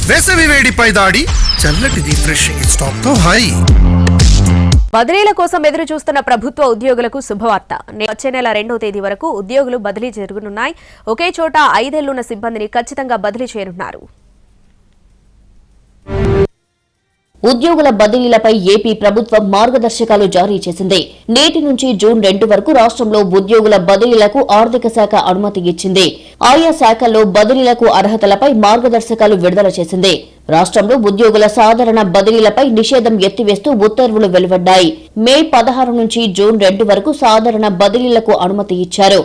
వేసవి వేడిపై దాడి చల్లటిది fresh stock తో హై. బదిలీల కోసం ఎదురు చూస్తున్న ప్రభుత్వ ఉద్యోగులకు శుభవార్త. వచ్చే నెల 2వ తేదీ వరకు ఉద్యోగులు బదిలీ జరగనున్నాయి. ఒకే చోట 5 ఏళ్లున్న సిబ్బందిని ఖచ్చితంగా బదిలీ చేయనున్నారు. ఉద్యోగుల బదిలీలపై ఏపీ ప్రభుత్వం మార్గదర్శకాలు జారీ చేసింది. నేటి నుంచి జూన్ 2 వరకు రాష్ట్రంలో ఉద్యోగుల బదిలీలకు ఆర్థిక శాఖ అనుమతి ఇచ్చింది. ఆయా శాఖల్లో బదిలీలకు అర్హతలపై మార్గదర్శకాలు విడుదల చేసింది. రాష్ట్రంలో ఉద్యోగుల సాధారణ బదిలీలపై నిషేధం ఎత్తివేస్తూ ఉత్తర్వులు వెలువడ్డాయి. మే 16 నుంచి జూన్ 2 వరకు సాధారణ బదిలీలకు అనుమతి ఇచ్చారు.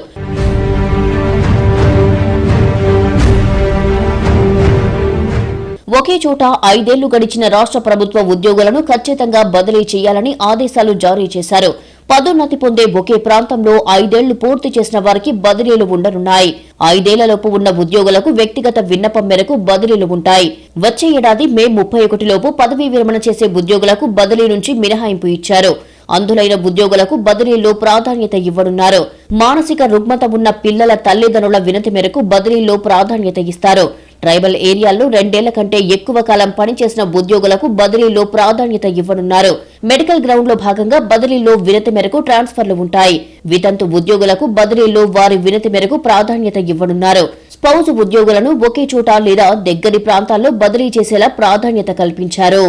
ఒకే చోట 5 ఏళ్లు గడిచిన రాష్ట్ర ప్రభుత్వ ఉద్యోగులను ఖచ్చితంగా బదిలీ చేయాలని ఆదేశాలు జారీ చేశారు. పదోన్నతి పొందే ఒకే ప్రాంతంలో 5 ఏళ్లు పూర్తి చేసిన వారికి బదిలీలు ఉండనున్నాయి. 5 ఏళ్లలోపు ఉన్న ఉద్యోగులకు వ్యక్తిగత విన్నపం మేరకు బదిలీలు ఉంటాయి. వచ్చే ఏడాది మే 31 లోపు పదవీ విరమణ చేసే ఉద్యోగులకు బదిలీ నుంచి మినహాయింపు ఇచ్చారు. అందులైన ఉద్యోగులకు బదిలీల్లో ప్రాధాన్యత ఇవ్వనున్నారు. మానసిక రుగ్మత ఉన్న పిల్లల తల్లిదండ్రుల వినతి మేరకు బదిలీల్లో ప్రాధాన్యత ఇస్తారు. ట్రైబల్ ఏరియాల్లో 2 ఏళ్ల కంటే ఎక్కువ కాలం పనిచేసిన ఉద్యోగులకు బదిలీలో ప్రాధాన్యత ఇవ్వనున్నారు. మెడికల్ గ్రౌండ్ లో భాగంగా బదిలీలో వినతి మేరకు ట్రాన్స్ఫర్లు ఉంటాయి. వితంతు ఉద్యోగులకు బదిలీలో వారి వినతి మేరకు ప్రాధాన్యత ఇవ్వనున్నారు. స్పౌజ్ ఉద్యోగులను ఒకే చోట లేదా దగ్గరి ప్రాంతాల్లో బదిలీ చేసేలా ప్రాధాన్యత కల్పించారు.